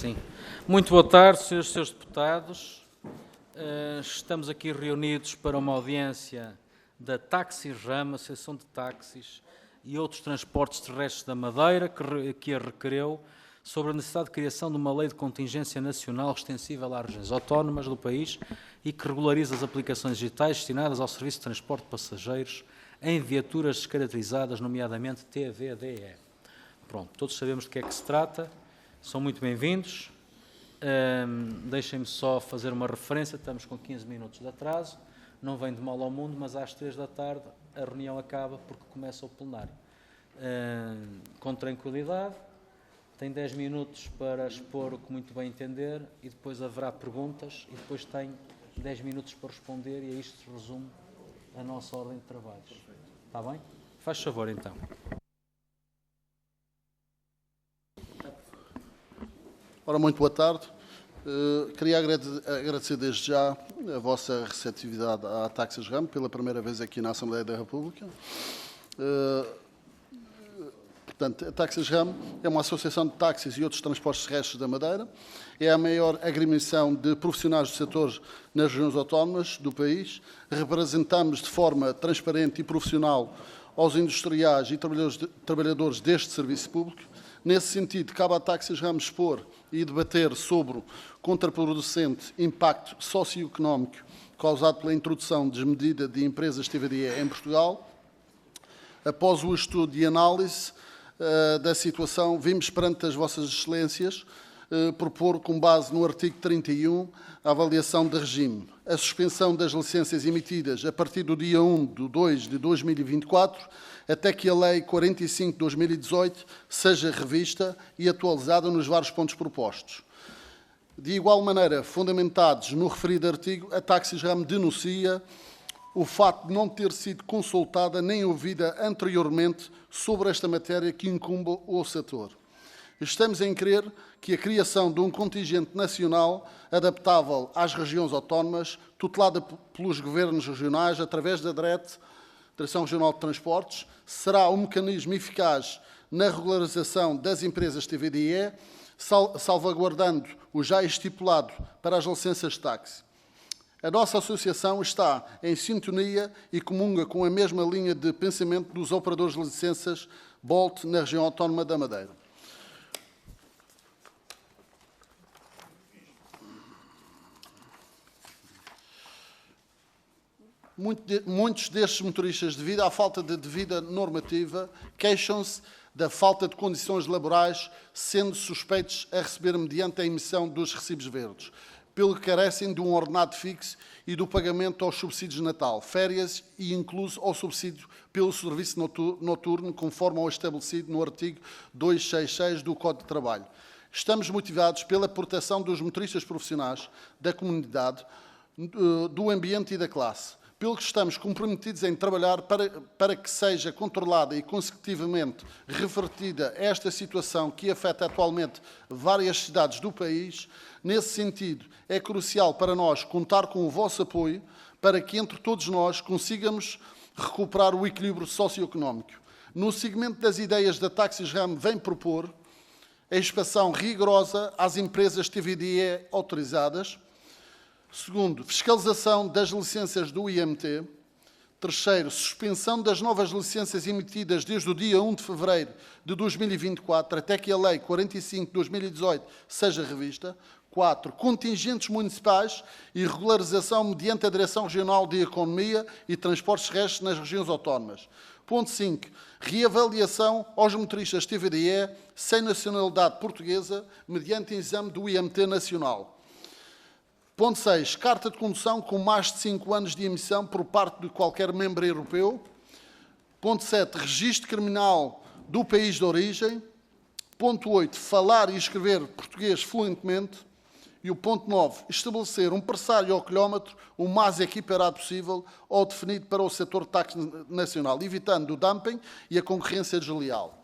Sim. Muito boa tarde, senhores e senhores deputados. Estamos aqui reunidos para uma audiência da Taxi-RAM, Associação de Táxis e outros transportes terrestres da Madeira, que a requereu sobre a necessidade de criação de uma lei de contingência nacional extensível às regiões autónomas do país e que regulariza as aplicações digitais destinadas ao serviço de transporte de passageiros em viaturas descaracterizadas, nomeadamente TVDE. Pronto, todos sabemos de que é que se trata. São muito bem-vindos. Deixem-me só fazer uma referência, estamos com 15 minutos de atraso, não vem de mal ao mundo, mas às 3 da tarde a reunião acaba porque começa o plenário. Com tranquilidade, tem 10 minutos para expor o que muito bem entender e depois haverá perguntas e depois tem 10 minutos para responder e a isto se resume a nossa ordem de trabalhos. Está bem? Faz favor, então. Ora, muito boa tarde. Queria agradecer desde já a vossa receptividade à Taxis-RAM, pela primeira vez aqui na Assembleia da República. Portanto, a Taxis-RAM é uma associação de táxis e outros transportes terrestres da Madeira. É a maior agremiação de profissionais do setor nas regiões autónomas do país. Representamos de forma transparente e profissional aos industriais e trabalhadores deste serviço público. Nesse sentido, cabe à Taxis-RAM expor e debater sobre o contraproducente impacto socioeconómico causado pela introdução desmedida de empresas TVDE em Portugal. Após o estudo e análise da situação, vimos perante as vossas excelências propor, com base no artigo 31, a avaliação de regime, a suspensão das licenças emitidas a partir do dia 1 de 2 de 2024, até que a Lei 45 de 2018 seja revista e atualizada nos vários pontos propostos. De igual maneira, fundamentados no referido artigo, a Taxis-RAM denuncia o facto de não ter sido consultada nem ouvida anteriormente sobre esta matéria que incumbe o setor. Estamos em crer que a criação de um contingente nacional adaptável às regiões autónomas, tutelada pelos governos regionais, através da Direção Regional de Transportes, será um mecanismo eficaz na regularização das empresas TVDE, salvaguardando o já estipulado para as licenças de táxi. A nossa associação está em sintonia e comunga com a mesma linha de pensamento dos operadores de licenças Bolt na região autónoma da Madeira. Muitos destes motoristas, devido à falta de devida normativa, queixam-se da falta de condições laborais, sendo suspeitos a receber mediante a emissão dos recibos verdes, pelo que carecem de um ordenado fixo e do pagamento aos subsídios de Natal, férias e incluso ao subsídio pelo serviço noturno, conforme ao estabelecido no artigo 266 do Código de Trabalho. Estamos motivados pela proteção dos motoristas profissionais, da comunidade, do ambiente e da classe, pelo que estamos comprometidos em trabalhar para que seja controlada e consecutivamente revertida esta situação que afeta atualmente várias cidades do país. Nesse sentido, é crucial para nós contar com o vosso apoio para que entre todos nós consigamos recuperar o equilíbrio socioeconómico. No segmento das ideias da Taxis-RAM vem propor a inspeção rigorosa às empresas TVDE autorizadas. Segundo, fiscalização das licenças do IMT. Terceiro, suspensão das novas licenças emitidas desde o dia 1 de fevereiro de 2024, até que a Lei 45 de 2018 seja revista. 4. Contingentes municipais e regularização mediante a Direção Regional de Economia e Transportes Terrestres nas regiões autónomas. Ponto 5. Reavaliação aos motoristas TVDE sem nacionalidade portuguesa mediante exame do IMT nacional. Ponto 6. Carta de condução com mais de 5 anos de emissão por parte de qualquer membro europeu. Ponto 7. Registro criminal do país de origem. Ponto 8. Falar e escrever português fluentemente. E o ponto 9. Estabelecer um pressário ao quilómetro o mais equiparado possível ou definido para o setor de táxi nacional, evitando o dumping e a concorrência desleal.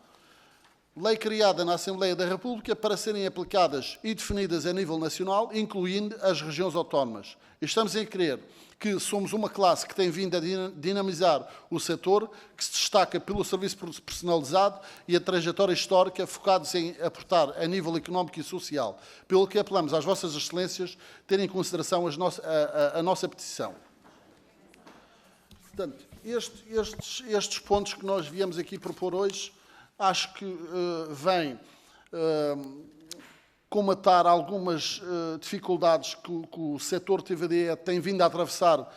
Lei criada na Assembleia da República para serem aplicadas e definidas a nível nacional, incluindo as regiões autónomas. Estamos a crer que somos uma classe que tem vindo a dinamizar o setor, que se destaca pelo serviço personalizado e a trajetória histórica focados em aportar a nível económico e social, pelo que apelamos às vossas excelências terem em consideração a nossa petição. Portanto, estes pontos que nós viemos aqui propor hoje, acho que vêm comatar algumas dificuldades que o setor TVDE tem vindo a atravessar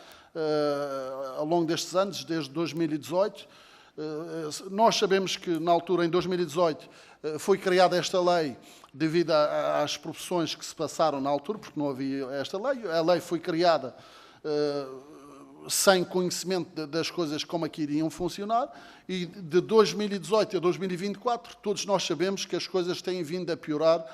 ao longo destes anos, desde 2018. Nós sabemos que, na altura, em 2018, foi criada esta lei devido às profissões que se passaram na altura, porque não havia esta lei. A lei foi criada sem conhecimento das coisas como aqui iriam funcionar, e de 2018 a 2024 todos nós sabemos que as coisas têm vindo a piorar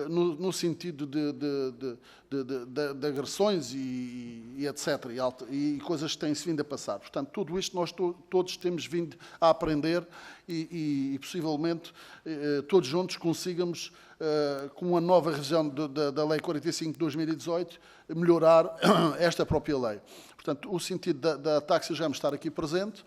no sentido de agressões e etc. E coisas que têm-se vindo a passar. Portanto, tudo isto nós todos temos vindo a aprender e possivelmente todos juntos consigamos, com a nova revisão da Lei 45 de 2018, melhorar esta própria lei. Portanto, o sentido da Taxigem estar aqui presente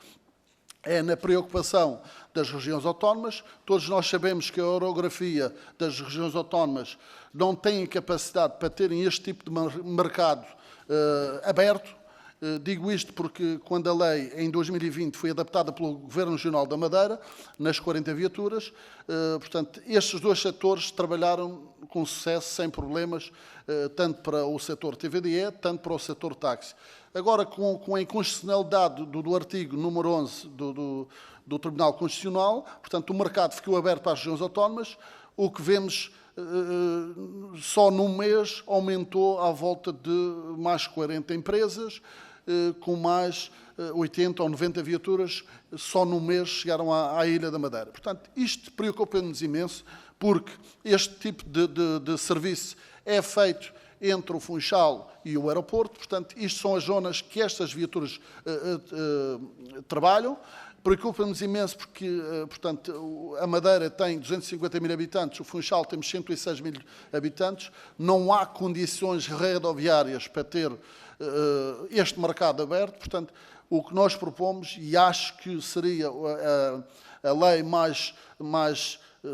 é na preocupação das regiões autónomas. Todos nós sabemos que a orografia das regiões autónomas não tem capacidade para terem este tipo de mercado aberto. Digo isto porque quando a lei, em 2020, foi adaptada pelo Governo Regional da Madeira, nas 40 viaturas, portanto, estes dois setores trabalharam com sucesso, sem problemas, tanto para o setor TVDE, tanto para o setor táxi. Agora, com a inconstitucionalidade do artigo número 11 do Tribunal Constitucional, portanto, o mercado ficou aberto para as regiões autónomas, o que vemos só num mês aumentou à volta de mais 40 empresas, com mais 80 ou 90 viaturas, só num mês chegaram à Ilha da Madeira. Portanto, isto preocupa-nos imenso, porque este tipo de serviço é feito entre o Funchal e o aeroporto. Portanto, isto são as zonas que estas viaturas trabalham. Preocupa-nos imenso porque, portanto, a Madeira tem 250 mil habitantes, o Funchal temos 106 mil habitantes. Não há condições rodoviárias para ter este mercado aberto. Portanto, o que nós propomos, e acho que seria a lei mais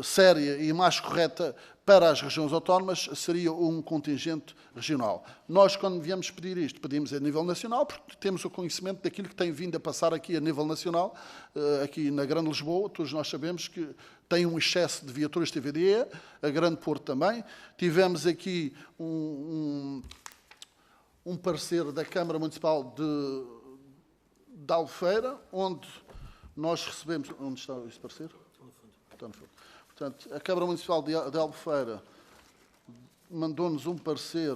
séria e mais correta para as regiões autónomas, seria um contingente regional. Nós, quando viemos pedir isto, pedimos a nível nacional, porque temos o conhecimento daquilo que tem vindo a passar aqui a nível nacional, aqui na Grande Lisboa. Todos nós sabemos que tem um excesso de viaturas TVDE, a Grande Porto também. Tivemos aqui um parecer da Câmara Municipal de Albufeira, onde nós recebemos... Onde está este parecer? Está no fundo. Portanto, a Câmara Municipal de Albufeira mandou-nos um parecer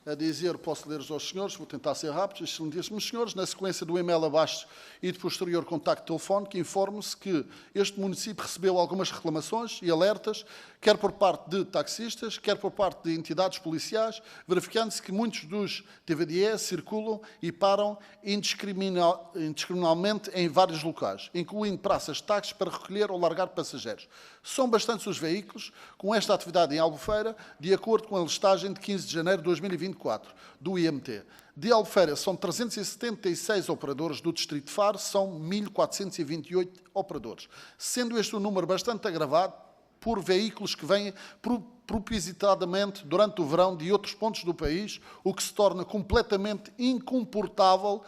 a dizer, posso ler-os aos senhores, vou tentar ser rápido, excelentíssimos senhores, na sequência do e-mail abaixo e de posterior contacto telefónico, informo-se que este município recebeu algumas reclamações e alertas, quer por parte de taxistas, quer por parte de entidades policiais, verificando-se que muitos dos TVDE circulam e param indiscriminadamente em vários locais, incluindo praças de táxis para recolher ou largar passageiros. São bastantes os veículos com esta atividade em Albufeira, de acordo com a listagem de 15 de janeiro de 2024 do IMT. De Albufeira são 376 operadores, do Distrito de Faro são 1.428 operadores, sendo este um número bastante agravado por veículos que vêm propositadamente durante o verão de outros pontos do país, o que se torna completamente incomportável,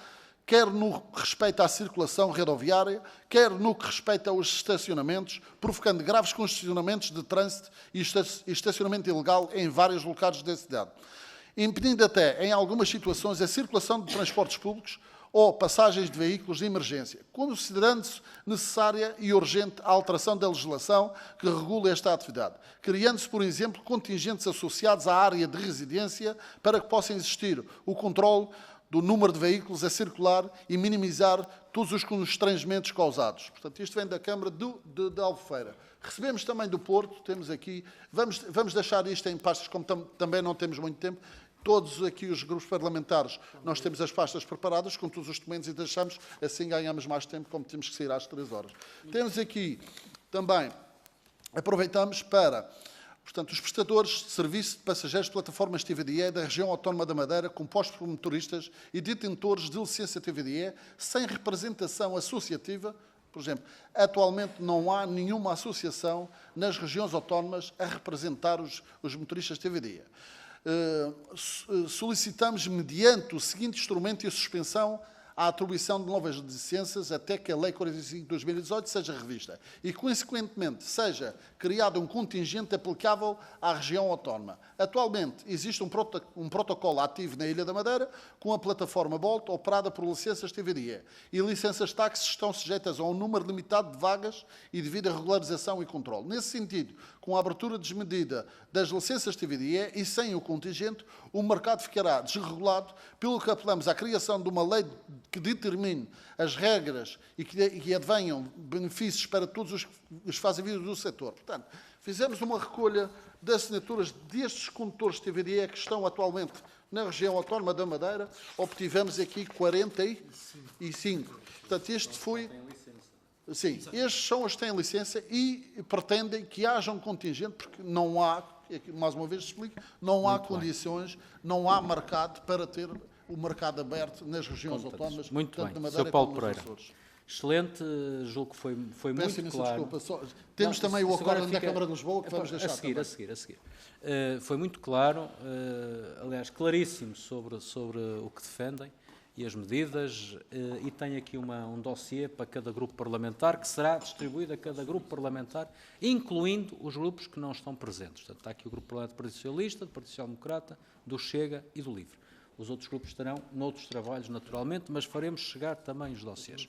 quer no respeito à circulação rodoviária, quer no que respeita aos estacionamentos, provocando graves congestionamentos de trânsito e estacionamento ilegal em vários locais da cidade, impedindo até, em algumas situações, a circulação de transportes públicos ou passagens de veículos de emergência, considerando-se necessária e urgente a alteração da legislação que regula esta atividade, criando-se, por exemplo, contingentes associados à área de residência para que possa existir o controle do número de veículos a circular e minimizar todos os constrangimentos causados. Portanto, isto vem da Câmara de Albufeira. Recebemos também do Porto, temos aqui, vamos deixar isto em pastas, como também não temos muito tempo. Todos aqui os grupos parlamentares, nós temos as pastas preparadas com todos os documentos e deixamos, assim ganhamos mais tempo, como temos que sair às 3 horas. Temos aqui também, aproveitamos para, Portanto, os prestadores de serviço de passageiros de plataformas TVDE da região autónoma da Madeira, compostos por motoristas e detentores de licença TVDE, sem representação associativa. Por exemplo, atualmente não há nenhuma associação nas regiões autónomas a representar os motoristas TVDE. Solicitamos, mediante o seguinte instrumento, a suspensão à atribuição de novas licenças até que a Lei 45 de 2018 seja revista e, consequentemente, seja criado um contingente aplicável à região autónoma. Atualmente, existe um protocolo ativo na Ilha da Madeira com a plataforma Bolt operada por licenças TVDE e licenças de táxi estão sujeitas a um número limitado de vagas e devido à regularização e controle. Nesse sentido, com a abertura desmedida das licenças TVDE e sem o contingente, o mercado ficará desregulado, pelo que apelamos à criação de uma lei que determine as regras e que advenham benefícios para todos os que fazem vida do setor. Portanto, fizemos uma recolha de assinaturas destes condutores TVDE que estão atualmente na região autónoma da Madeira, obtivemos aqui 45. Portanto, este foi... Sim, estes são os que têm licença e pretendem que haja um contingente, porque não há, mais uma vez explico, não há condições, não há mercado para ter o mercado aberto nas regiões autónomas. Muito tanto bem, na Madeira Sr. Paulo como nos Pereira. Açores. Excelente, julgo que foi Peço muito imensa claro. desculpa. Temos também o acordo da Câmara de Lisboa que vamos deixar também. A seguir. Foi muito claro, aliás, claríssimo sobre o que defendem e as medidas, e tem aqui um dossiê para cada grupo parlamentar, que será distribuído a cada grupo parlamentar, incluindo os grupos que não estão presentes. Portanto, está aqui o grupo parlamentar do Partido Socialista, do Partido Social Democrata, do Chega e do LIVRE. Os outros grupos estarão noutros trabalhos, naturalmente, mas faremos chegar também os dossiês.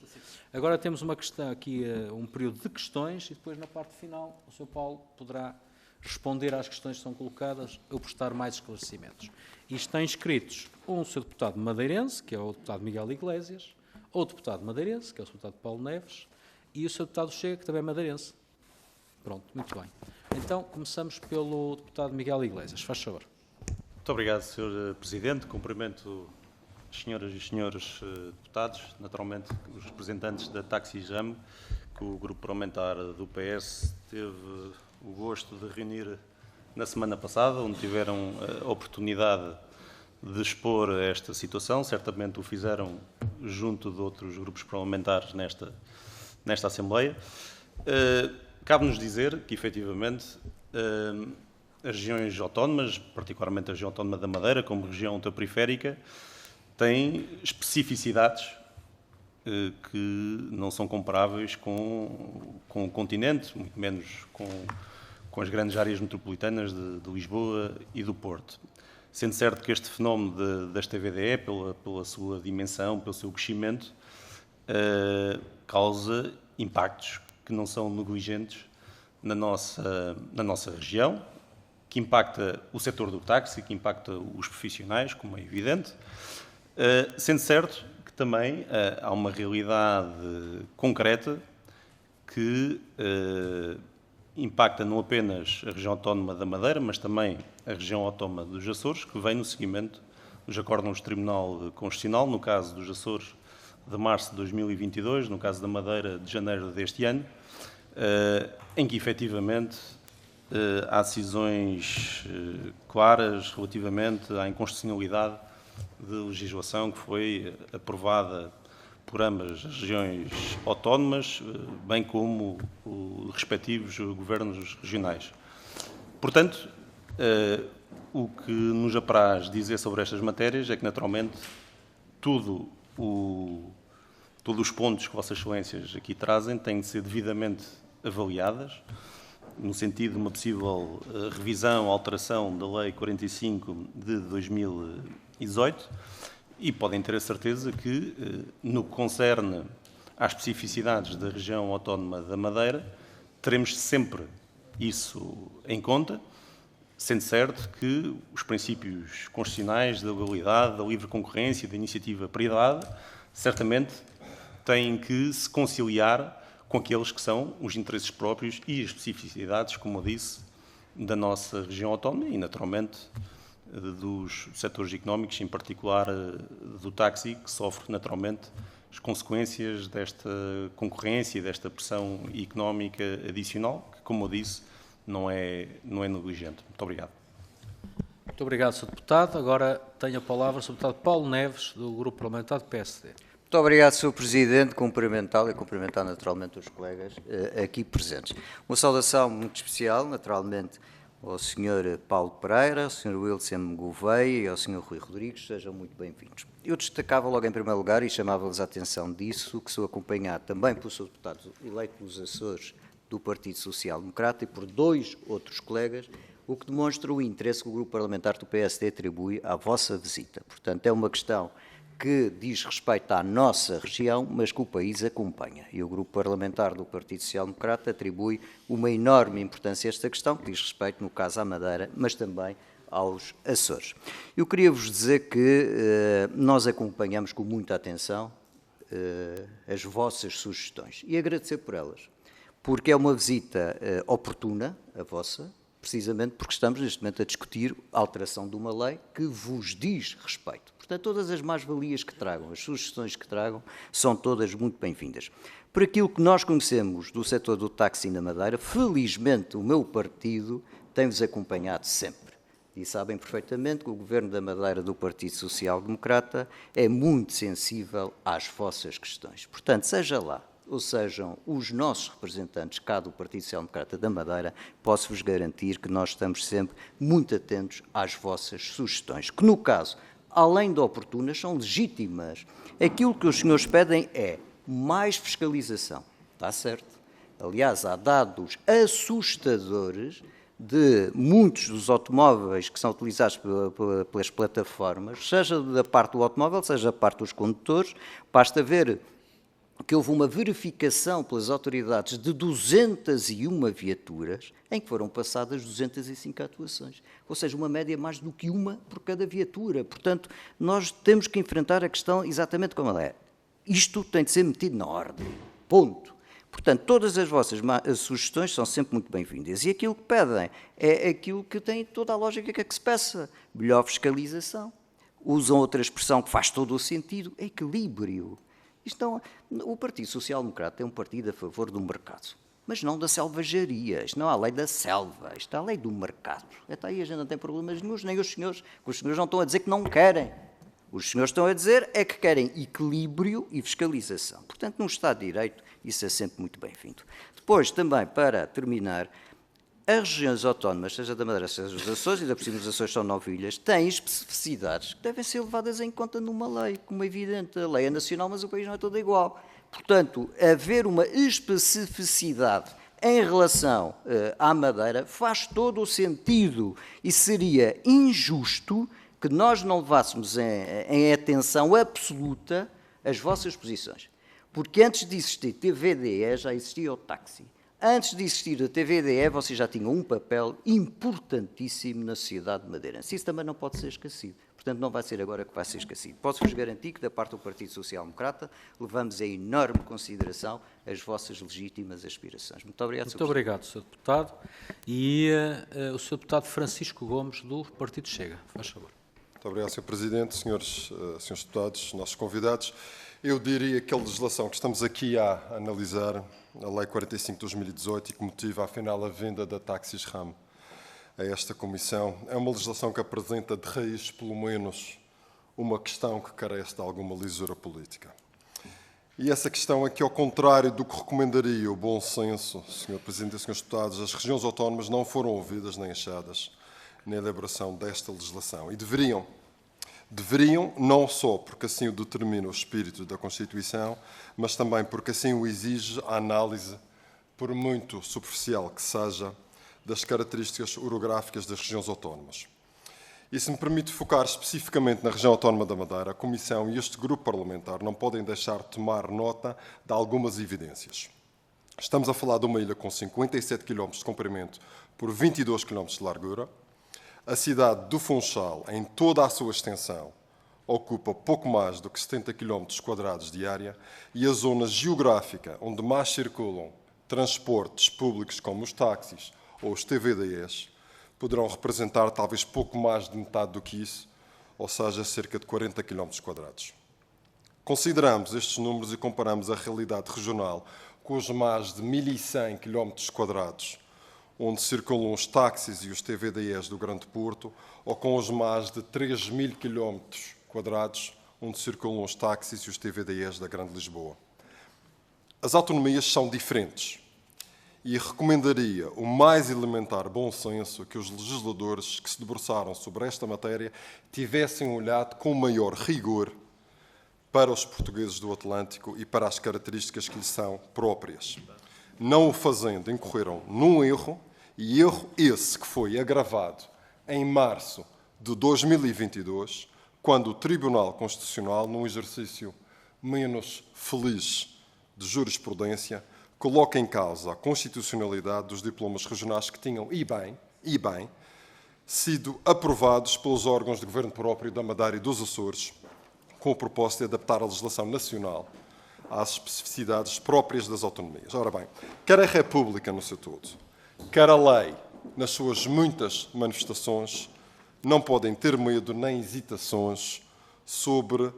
Agora temos uma questão aqui, um período de questões, e depois, na parte final, o Sr. Paulo poderá responder às questões que são colocadas ou prestar mais esclarecimentos. E estão inscritos um Sr. Deputado madeirense, que é o Deputado Miguel Iglesias, ou Deputado madeirense, que é o Sr. Deputado Paulo Neves, e o Sr. Deputado Chega, que também é madeirense. Pronto, muito bem. Então, começamos pelo Deputado Miguel Iglesias. Faz favor. Muito obrigado, Sr. Presidente. Cumprimento as senhoras e senhores deputados, naturalmente os representantes da Taxi Jam, que o grupo parlamentar do PS teve o gosto de reunir na semana passada, onde tiveram a oportunidade de expor esta situação. Certamente o fizeram junto de outros grupos parlamentares nesta Assembleia. Cabe-nos dizer que, efetivamente, as regiões autónomas, particularmente a região autónoma da Madeira, como região ultraperiférica, têm especificidades que não são comparáveis com o continente, muito menos com as grandes áreas metropolitanas de Lisboa e do Porto. Sendo certo que este fenómeno das TVDE, pela sua dimensão, pelo seu crescimento, causa impactos que não são negligentes na nossa região, que impacta o setor do táxi, que impacta os profissionais, como é evidente, sendo certo que também há uma realidade concreta que impacta não apenas a região autónoma da Madeira, mas também a região autónoma dos Açores, que vem no seguimento dos acórdãos do Tribunal Constitucional, no caso dos Açores de março de 2022, no caso da Madeira de janeiro deste ano, em que efetivamente há decisões claras relativamente à inconstitucionalidade de legislação que foi aprovada por ambas as regiões autónomas, bem como os respectivos governos regionais. Portanto, o que nos apraz dizer sobre estas matérias é que, naturalmente, todos os pontos que Vossas Excelências aqui trazem têm de ser devidamente avaliadas, no sentido de uma possível revisão, alteração da Lei 45 de 2018, e podem ter a certeza que, no que concerne às especificidades da região autónoma da Madeira, teremos sempre isso em conta, sendo certo que os princípios constitucionais da legalidade, da livre concorrência, da iniciativa privada, certamente têm que se conciliar com aqueles que são os interesses próprios e as especificidades, como eu disse, da nossa região autónoma e, naturalmente, dos setores económicos, em particular do táxi, que sofre, naturalmente, as consequências desta concorrência e desta pressão económica adicional, que, como eu disse, não é negligente. Muito obrigado. Muito obrigado, Sr. Deputado. Agora tenho a palavra o Sr. Deputado Paulo Neves, do Grupo Parlamentar do PSD. Muito obrigado, Sr. Presidente. Cumprimentar naturalmente os colegas aqui presentes. Uma saudação muito especial, naturalmente, ao Sr. Paulo Pereira, ao Sr. Wilson Gouveia e ao Sr. Rui Rodrigues. Sejam muito bem-vindos. Eu destacava logo em primeiro lugar e chamava-lhes a atenção disso, que sou acompanhado também pelo Sr. Deputado eleito pelos Açores do Partido Social Democrata e por 2 outros colegas, o que demonstra o interesse que o Grupo Parlamentar do PSD atribui à vossa visita. Portanto, é uma questão que diz respeito à nossa região, mas que o país acompanha. E o Grupo Parlamentar do Partido Social Democrata atribui uma enorme importância a esta questão, que diz respeito, no caso, à Madeira, mas também aos Açores. Eu queria vos dizer que nós acompanhamos com muita atenção as vossas sugestões e agradecer por elas, porque é uma visita oportuna, a vossa, precisamente porque estamos neste momento a discutir a alteração de uma lei que vos diz respeito. Portanto, todas as mais-valias que tragam, as sugestões que tragam, são todas muito bem-vindas. Por aquilo que nós conhecemos do setor do táxi na Madeira, felizmente o meu partido tem-vos acompanhado sempre. E sabem perfeitamente que o Governo da Madeira do Partido Social Democrata é muito sensível às vossas questões. Portanto, seja lá, ou sejam os nossos representantes cá do Partido Social Democrata da Madeira, posso-vos garantir que nós estamos sempre muito atentos às vossas sugestões, que no caso, além de oportunas, são legítimas. Aquilo que os senhores pedem é mais fiscalização. Está certo. Aliás, há dados assustadores de muitos dos automóveis que são utilizados pelas plataformas, seja da parte do automóvel, seja da parte dos condutores. Basta ver que houve uma verificação pelas autoridades de 201 viaturas, em que foram passadas 205 atuações. Ou seja, uma média mais do que uma por cada viatura. Portanto, nós temos que enfrentar a questão exatamente como ela é. Isto tem de ser metido na ordem. Ponto. Portanto, todas as vossas sugestões são sempre muito bem-vindas. E aquilo que pedem é aquilo que tem toda a lógica que se peça. Melhor fiscalização. Usam outra expressão que faz todo o sentido. Equilíbrio. O Partido Social Democrata é um partido a favor do mercado, mas não da selvageria. Isto não é a lei da selva, isto é a lei do mercado. Até aí a gente não tem problemas nenhuns, nem os senhores não estão a dizer que não querem. Os senhores estão a dizer é que querem equilíbrio e fiscalização. Portanto, num Estado de Direito, isso é sempre muito bem-vindo. Depois, também, para terminar, as regiões autónomas, seja da Madeira, seja dos Açores, e da por cima dos Açores são 9 ilhas, têm especificidades que devem ser levadas em conta numa lei, como é evidente. A lei é nacional, mas o país não é todo igual. Portanto, haver uma especificidade em relação à Madeira faz todo o sentido e seria injusto que nós não levássemos em atenção absoluta as vossas posições. Porque antes de existir TVDE já existia o táxi. Antes de existir a TVDE, vocês já tinham um papel importantíssimo na sociedade madeirense. Isso também não pode ser esquecido. Portanto, não vai ser agora que vai ser esquecido. Posso-vos garantir que, da parte do Partido Social Democrata, levamos em enorme consideração as vossas legítimas aspirações. Muito obrigado, Sr. Muito obrigado, Sr. Deputado. E o Sr. Deputado Francisco Gomes, do Partido Chega. Faz favor. Muito obrigado, Sr. Presidente, senhores deputados, nossos convidados. Eu diria que a legislação que estamos aqui a analisar, a Lei 45 de 2018, e que motiva, afinal, a venda da Táxis RAM a esta Comissão, é uma legislação que apresenta de raiz, pelo menos, uma questão que carece de alguma lisura política. E essa questão é que, ao contrário do que recomendaria o bom senso, Sr. Presidente e Srs. Deputados, as regiões autónomas não foram ouvidas nem achadas na elaboração desta legislação. E deveriam, não só porque assim o determina o espírito da Constituição, mas também porque assim o exige a análise, por muito superficial que seja, das características orográficas das regiões autónomas. E se me permite focar especificamente na região autónoma da Madeira, a Comissão e este grupo parlamentar não podem deixar de tomar nota de algumas evidências. Estamos a falar de uma ilha com 57 km de comprimento por 22 km de largura. A cidade do Funchal, em toda a sua extensão, ocupa pouco mais do que 70 km quadrados de área, e a zona geográfica onde mais circulam transportes públicos como os táxis ou os TVDEs poderão representar talvez pouco mais de metade do que isso, ou seja, cerca de 40 km quadrados. Consideramos estes números e comparamos a realidade regional com os mais de 1.100 km quadrados onde circulam os táxis e os TVDEs do Grande Porto, ou com os mais de 3.000 km², onde circulam os táxis e os TVDEs da Grande Lisboa. As autonomias são diferentes e recomendaria o mais elementar bom senso que os legisladores que se debruçaram sobre esta matéria tivessem olhado com maior rigor para os portugueses do Atlântico e para as características que lhes são próprias. Não o fazendo, incorreram num erro, e erro esse que foi agravado em março de 2022, quando o Tribunal Constitucional, num exercício menos feliz de jurisprudência, coloca em causa a constitucionalidade dos diplomas regionais que tinham, e bem, sido aprovados pelos órgãos de governo próprio da Madeira e dos Açores, com o propósito de adaptar a legislação nacional às especificidades próprias das autonomias. Ora bem, quer a República no seu todo, quer a lei, nas suas muitas manifestações, não podem ter medo nem hesitações sobre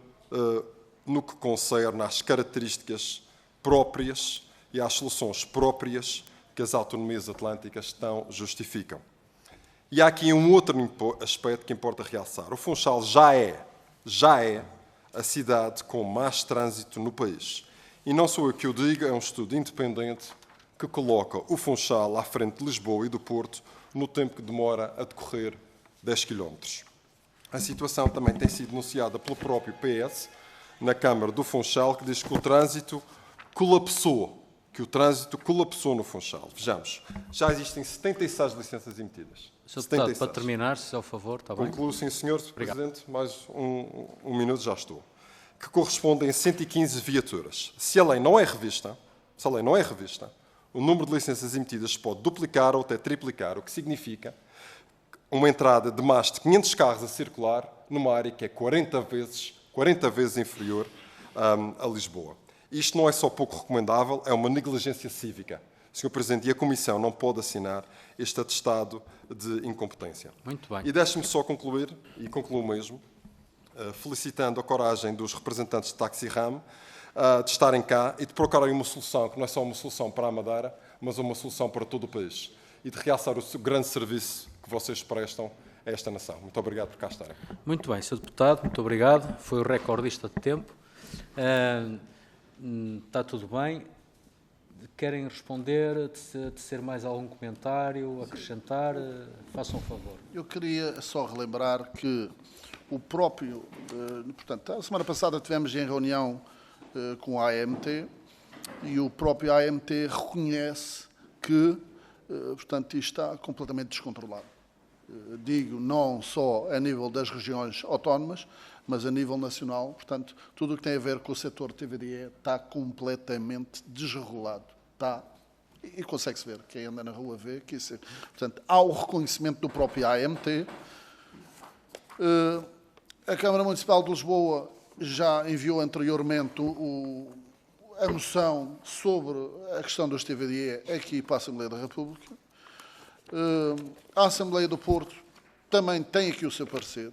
no que concerne às características próprias e às soluções próprias que as autonomias atlânticas justificam. E há aqui um outro aspecto que importa realçar. O Funchal já é a cidade com mais trânsito no país. E não sou eu que o digo, é um estudo independente que coloca o Funchal à frente de Lisboa e do Porto no tempo que demora a decorrer 10 km. A situação também tem sido denunciada pelo próprio PS na Câmara do Funchal, que diz que o trânsito colapsou no Funchal. Vejamos, já existem 76 licenças emitidas. Sr. Deputado, para terminar, se é o favor, está bem? Concluo, sim, Sr. Presidente, mais um minuto já estou. Que correspondem a 115 viaturas. Se a lei não é revista, o número de licenças emitidas pode duplicar ou até triplicar, o que significa uma entrada de mais de 500 carros a circular numa área que é 40 vezes inferior a Lisboa. Isto não é só pouco recomendável, é uma negligência cívica. Sr. Presidente, e a Comissão não pode assinar este atestado de incompetência. Muito bem. E deixe-me só concluir, e concluo mesmo, felicitando a coragem dos representantes de Taxi Ram de estarem cá e de procurarem uma solução, que não é só uma solução para a Madeira, mas uma solução para todo o país. E de realçar o grande serviço que vocês prestam a esta nação. Muito obrigado por cá estarem. Muito bem, Sr. Deputado, muito obrigado. Foi o recordista de tempo. Está tudo bem. Querem responder, tecer mais algum comentário, acrescentar? Façam um favor. Eu queria só relembrar que o próprio... portanto, a semana passada tivemos em reunião com a AMT e o próprio AMT reconhece que, portanto, isto está completamente descontrolado. Digo, não só a nível das regiões autónomas, mas a nível nacional. Portanto, tudo o que tem a ver com o setor TVDE está completamente desregulado. Está, e consegue-se ver, quem anda na rua vê que isso... Portanto, há o reconhecimento do próprio AMT. A Câmara Municipal de Lisboa já enviou anteriormente a moção sobre a questão dos TVDE aqui para a Assembleia da República. A Assembleia do Porto também tem aqui o seu parecer.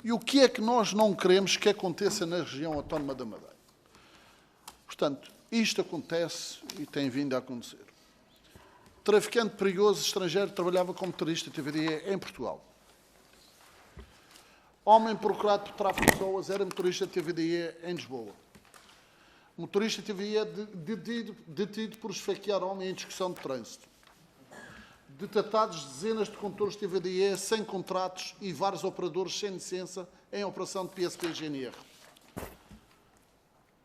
E o que é que nós não queremos que aconteça na região autónoma da Madeira? Portanto, isto acontece e tem vindo a acontecer. Traficante perigoso estrangeiro trabalhava como motorista TVDE em Portugal. Homem procurado por tráfico de pessoas era motorista TVDE em Lisboa. Motorista TVDE detido por esfaquear homem em discussão de trânsito. Detectados dezenas de condutores TVDE sem contratos e vários operadores sem licença em operação de PSP-GNR.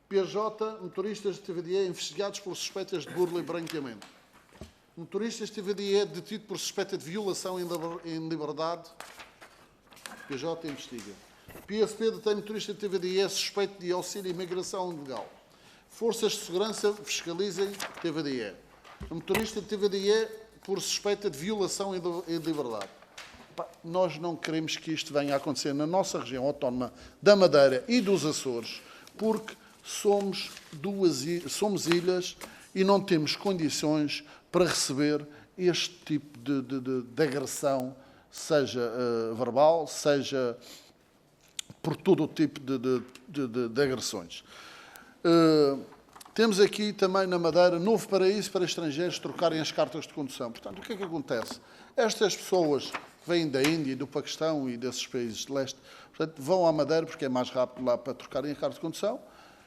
PJ, motoristas de TVDE investigados por suspeitas de burla e branqueamento. Motoristas de TVDE detido por suspeita de violação em liberdade. PJ investiga. PSP detém motorista de TVDE suspeito de auxílio e imigração ilegal. Forças de segurança fiscalizem TVDE. Motorista de TVDE por suspeita de violação em liberdade. Nós não queremos que isto venha a acontecer na nossa região autónoma da Madeira e dos Açores, porque somos ilhas e não temos condições para receber este tipo de agressão, seja verbal, seja por todo o tipo de agressões. Temos aqui também na Madeira novo paraíso para estrangeiros trocarem as cartas de condução. Portanto, o que é que acontece? Estas pessoas que vêm da Índia, do Paquistão e desses países de leste, portanto, vão à Madeira porque é mais rápido lá para trocarem a carta de condução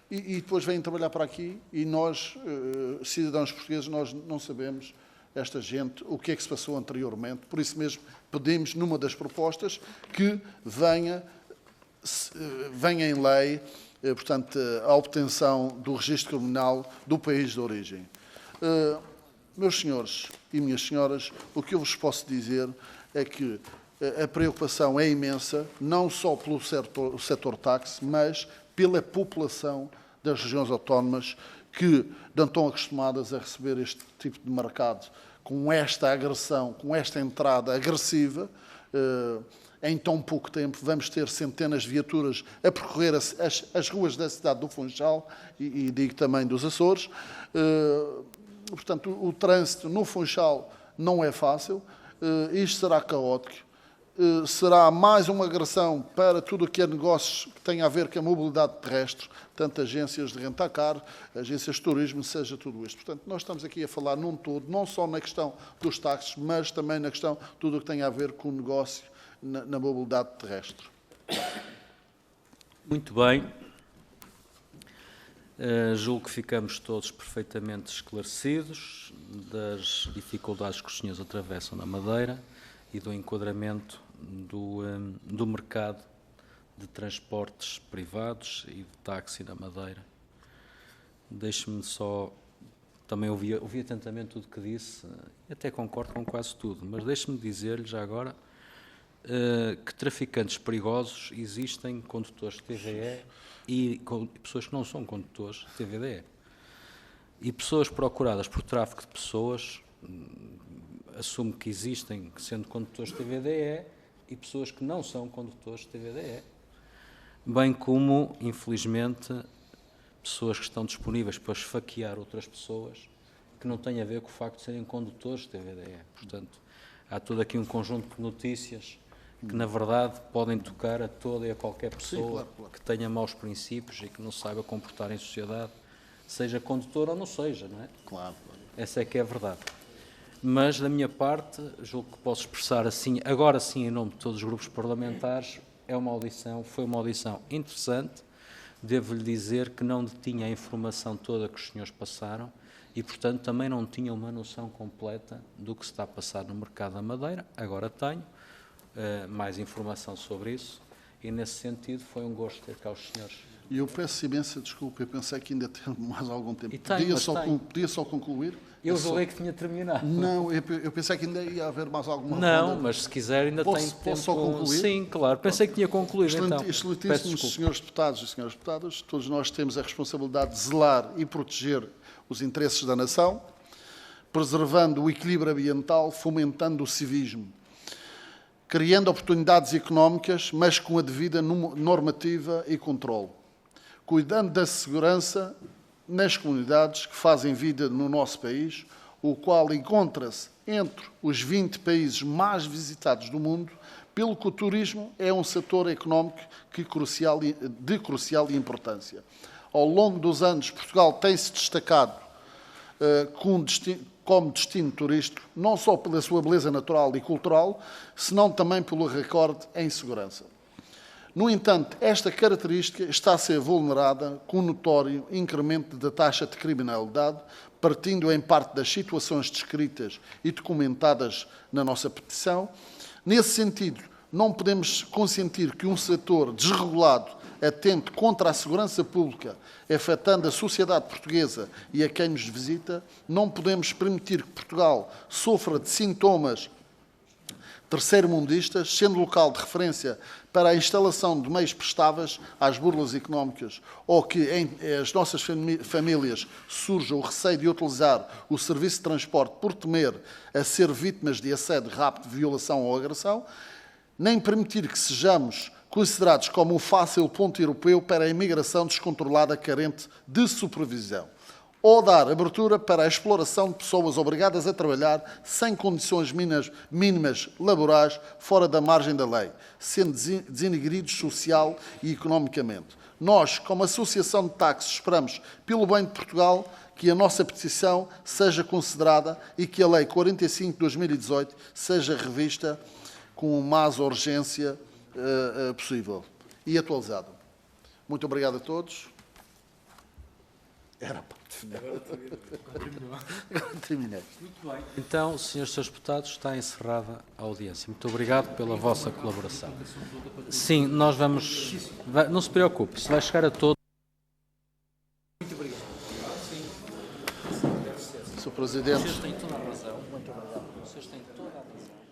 e depois vêm trabalhar para aqui e nós, cidadãos portugueses, nós não sabemos esta gente, o que é que se passou anteriormente. Por isso mesmo, pedimos numa das propostas que venha em lei, portanto, a obtenção do registro criminal do país de origem. Meus senhores e minhas senhoras, o que eu vos posso dizer é que a preocupação é imensa, não só pelo setor táxi, mas pela população das regiões autónomas que não estão acostumadas a receber este tipo de mercado com esta agressão, com esta entrada agressiva. Em tão pouco tempo vamos ter centenas de viaturas a percorrer as ruas da cidade do Funchal e digo também dos Açores. Portanto, o trânsito no Funchal não é fácil, isto será caótico. Será mais uma agressão para tudo o que é negócios que tem a ver com a mobilidade terrestre, tanto agências de rentacar, agências de turismo, seja tudo isto. Portanto, nós estamos aqui a falar num todo, não só na questão dos táxis, mas também na questão de tudo o que tem a ver com o negócio na mobilidade terrestre. Muito bem. Julgo que ficamos todos perfeitamente esclarecidos das dificuldades que os senhores atravessam na Madeira e do enquadramento do mercado de transportes privados e de táxi na Madeira. Deixe-me só... Também ouvi atentamente tudo o que disse, e até concordo com quase tudo, mas deixe-me dizer-lhe já agora que traficantes perigosos existem, condutores de TVE e pessoas que não são condutores de TVDE. E pessoas procuradas por tráfico de pessoas, assumo que existem, sendo condutores de TVDE, e pessoas que não são condutores de TVDE. Bem como, infelizmente, pessoas que estão disponíveis para esfaquear outras pessoas que não têm a ver com o facto de serem condutores de TVDE. Portanto, há todo aqui um conjunto de notícias que, na verdade, podem tocar a toda e a qualquer pessoa. Sim, claro. Que tenha maus princípios e que não saiba comportar em sociedade, seja condutor ou não seja, não é? Claro. Essa é que é a verdade. Mas, da minha parte, julgo que posso expressar assim, agora sim, em nome de todos os grupos parlamentares, foi uma audição interessante. Devo-lhe dizer que não detinha a informação toda que os senhores passaram e, portanto, também não tinha uma noção completa do que se está a passar no mercado da Madeira. Agora tenho mais informação sobre isso e, nesse sentido, foi um gosto ter cá os senhores. E eu peço imensa desculpa, eu pensei que ainda tinha mais algum tempo. Podia só concluir? Eu julguei que tinha terminado. Não, eu pensei que ainda ia haver mais alguma Não, ronda. mas se quiser ainda tem tempo. Posso só concluir? Sim, claro. Pensei que tinha concluído, então. Excelentíssimos senhores deputados e senhoras deputadas, todos nós temos a responsabilidade de zelar e proteger os interesses da nação, preservando o equilíbrio ambiental, fomentando o civismo, criando oportunidades económicas, mas com a devida normativa e controle, cuidando da segurança nas comunidades que fazem vida no nosso país, o qual encontra-se entre os 20 países mais visitados do mundo, pelo que o turismo é um setor económico de crucial importância. Ao longo dos anos, Portugal tem-se destacado como destino turístico, não só pela sua beleza natural e cultural, senão também pelo recorde em segurança. No entanto, esta característica está a ser vulnerada com um notório incremento da taxa de criminalidade, partindo em parte das situações descritas e documentadas na nossa petição. Nesse sentido, não podemos consentir que um setor desregulado atente contra a segurança pública, afetando a sociedade portuguesa e a quem nos visita. Não podemos permitir que Portugal sofra de sintomas terceiro-mundistas, sendo local de referência para a instalação de meios prestáveis às burlas económicas, ou que em as nossas famílias surja o receio de utilizar o serviço de transporte por temer a ser vítimas de assédio rápido, violação ou agressão, nem permitir que sejamos considerados como um fácil ponto europeu para a imigração descontrolada carente de supervisão. ou dar abertura para a exploração de pessoas obrigadas a trabalhar sem condições mínimas laborais fora da margem da lei, sendo desintegridos social e economicamente. Nós, como Associação de Táxis, esperamos, pelo bem de Portugal, que a nossa petição seja considerada e que a Lei 45 de 2018 seja revista com a mais urgência possível e atualizada. Muito obrigado a todos. Era para terminar. Muito bem. Então, senhores deputados, está encerrada a audiência. Muito obrigado pela vossa colaboração. Sim, nós vamos... Não se preocupe, isso vai chegar a todos. Muito obrigado. Sr. Presidente. Vocês têm toda a razão. Muito obrigado. Vocês têm toda a razão.